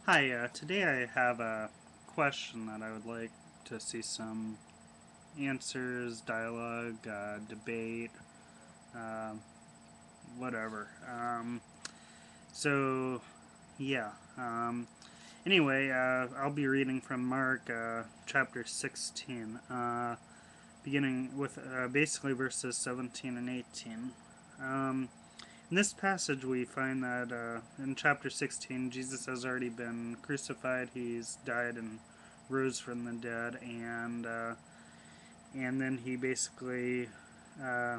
Hi, today I have a question that I would like to see some answers, dialogue, debate, uh, whatever. So, yeah. Anyway, I'll be reading from Mark chapter 16, beginning with basically verses 17 and 18. Um, in this passage, we find that in chapter 16, Jesus has already been crucified. He's died and rose from the dead, and then he basically uh,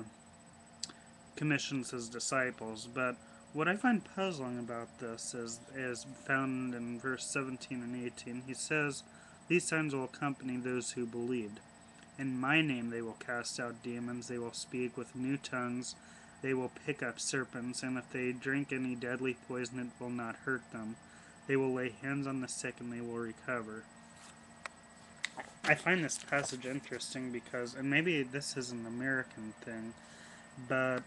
commissions his disciples. But what I find puzzling about this is found in verse 17 and 18. He says, "These signs will accompany those who believed. In my name they will cast out demons, they will speak with new tongues, they will pick up serpents, and if they drink any deadly poison it will not hurt them. They will lay hands on the sick and they will recover." I find this passage interesting because, and maybe this is an American thing, but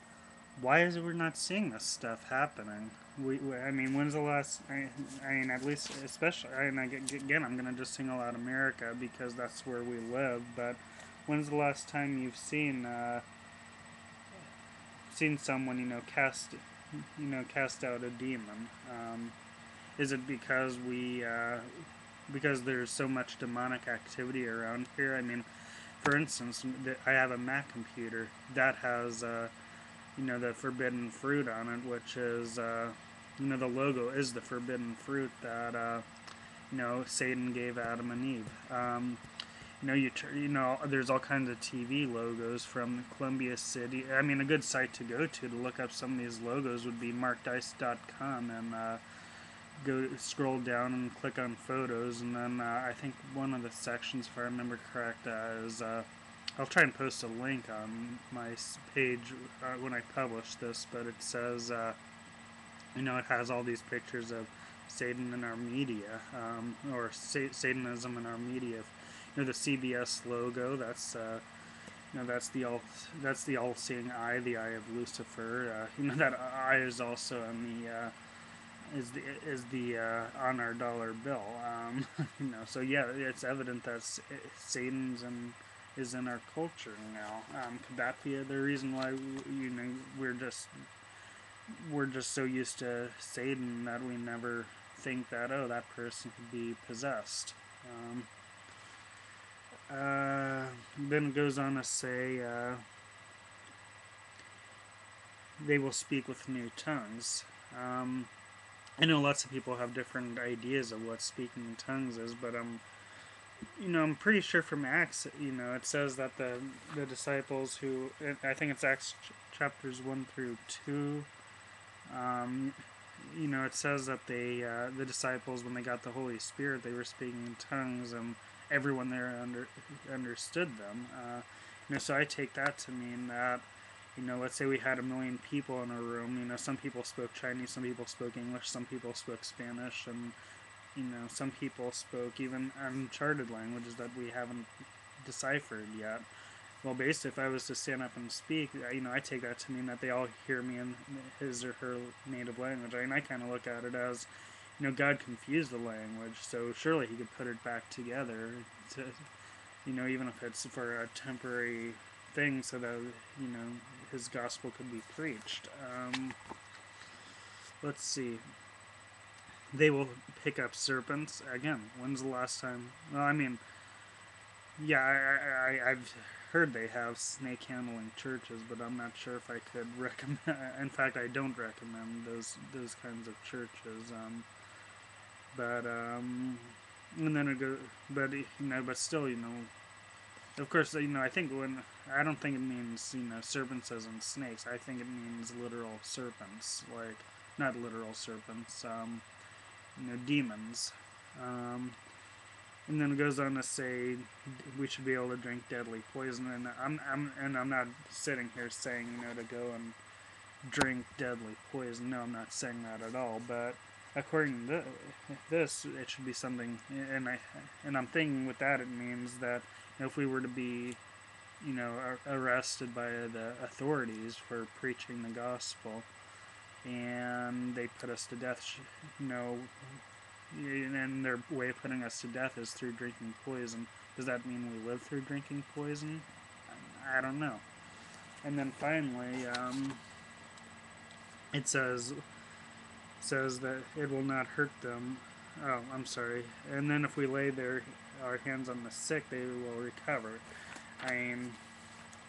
why is it we're not seeing this stuff happening? I mean, when's the last? I mean, at least, especially, and again, I'm gonna just single out America because that's where we live. But when's the last time you've seen someone cast out a demon? Is it because there's so much demonic activity around here? I mean, for instance, I have a Mac computer that has the forbidden fruit on it, which is the logo is the forbidden fruit that Satan gave Adam and Eve. There's all kinds of TV logos from Columbia City. I mean, a good site to go to look up some of these logos would be markdice.com, and go scroll down and click on photos, and then I think one of the sections, if I remember correct, is I'll try and post a link on my page when I publish this, but it says it has all these pictures of Satan in our media, or Satanism in our media. The CBS logo. That's the all-seeing eye, the eye of Lucifer. That eye is also on the on our dollar bill. So yeah, it's evident that Satan's is in our culture now. Could that be the reason why we're just so used to Satan that we never think that, oh, that person could be possessed? Um, then it goes on to say they will speak with new tongues. I know lots of people have different ideas of what speaking in tongues is, but I'm pretty sure from Acts, it says that the disciples who, I think it's Acts chapters 1 through 2. Um, it says that the disciples, when they got the Holy Spirit, they were speaking in tongues, and everyone there understood them. So I take that to mean that, let's say we had 1 million people in a room. Some people spoke Chinese, some people spoke English, some people spoke Spanish, and some people spoke even uncharted languages that we haven't deciphered yet. Well, basically, if I was to stand up and speak, I take that to mean that they all hear me in his or her native language. I kind of look at it as, God confused the language, so surely He could put it back together to, even if it's for a temporary thing, so that His gospel could be preached. Let's see. They will pick up serpents again. When's the last time? Well, I mean, yeah, I've heard they have snake handling churches, but I'm not sure if I could recommend. In fact, I don't recommend those kinds of churches. But and then it go, but still, of course, I think I don't think it means serpents as in snakes. I think it means literal serpents, like not literal serpents. Demons. Um, and then it goes on to say we should be able to drink deadly poison, and I'm not sitting here saying to go and drink deadly poison. No, I'm not saying that at all. But according to this, it should be something, and I'm thinking with that it means that if we were to be arrested by the authorities for preaching the gospel, and they put us to death, and their way of putting us to death is through drinking poison. Does that mean we live through drinking poison? I don't know. And then finally, it says that it will not hurt them. Oh, I'm sorry. And then if we lay our hands on the sick, they will recover. I mean,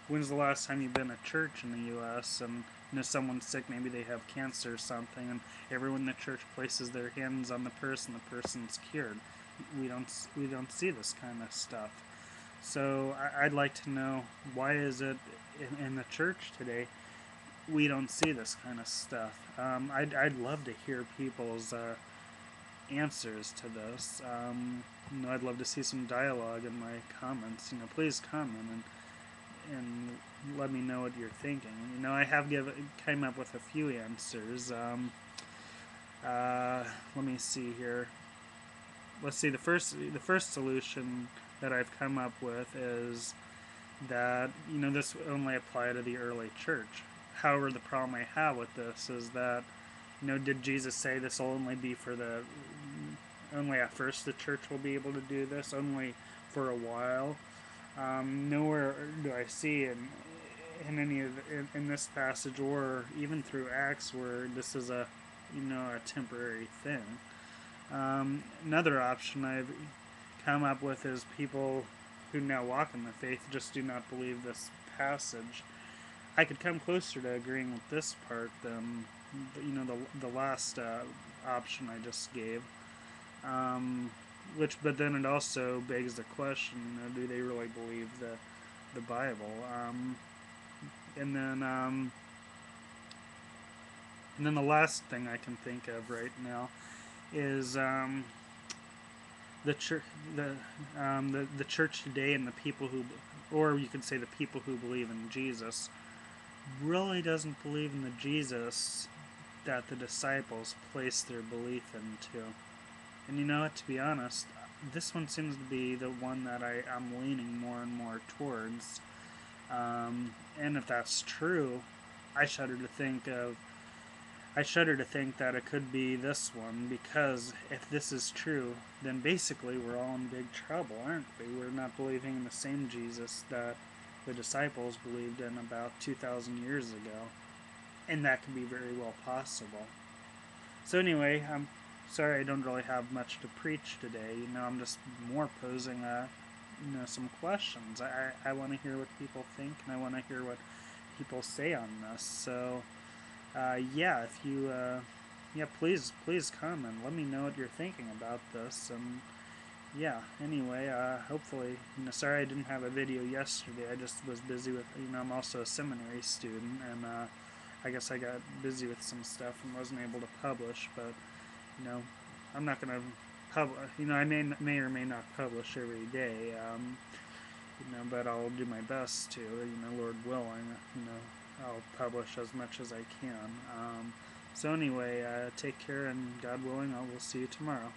when's the last time you've been to church in the U.S. and if someone's sick, maybe they have cancer or something, and everyone in the church places their hands on the person's cured. We don't see this kind of stuff. So I'd like to know, why is it in the church today we don't see this kind of stuff? I'd love to hear people's answers to this. I'd love to see some dialogue in my comments. Please comment and let me know what you're thinking. I have came up with a few answers. Let me see here. Let's see. The first solution that I've come up with is that this only apply to the early church. However, the problem I have with this is that did Jesus say this will only be for only at first the church will be able to do this, only for a while? Nowhere do I see in any of in this passage or even through Acts where this is a temporary thing. Another option I've come up with is people who now walk in the faith just do not believe this passage. I could come closer to agreeing with this part than the last option I just gave. But then it also begs the question: do they really believe the Bible? And then the last thing I can think of right now is the church, the church today, and the people who, or you could say the people who believe in Jesus, really doesn't believe in the Jesus that the disciples placed their belief into. And to be honest, this one seems to be the one that I'm leaning more and more towards. And if that's true, I shudder to think that it could be this one, because if this is true, then basically we're all in big trouble, aren't we? We're not believing in the same Jesus that the disciples believed in about 2,000 years ago. And that could be very well possible. So anyway, I'm sorry I don't really have much to preach today. I'm just more posing some questions. I want to hear what people think, and I want to hear what people say on this. So if you please comment. Let me know what you're thinking about this. And anyway, hopefully, sorry I didn't have a video yesterday. I just was busy with, I'm also a seminary student, and I guess I got busy with some stuff and wasn't able to publish. But I'm not gonna publish. I may or may not publish every day. But I'll do my best to. Lord willing. I'll publish as much as I can. So anyway, take care, and God willing, I will see you tomorrow.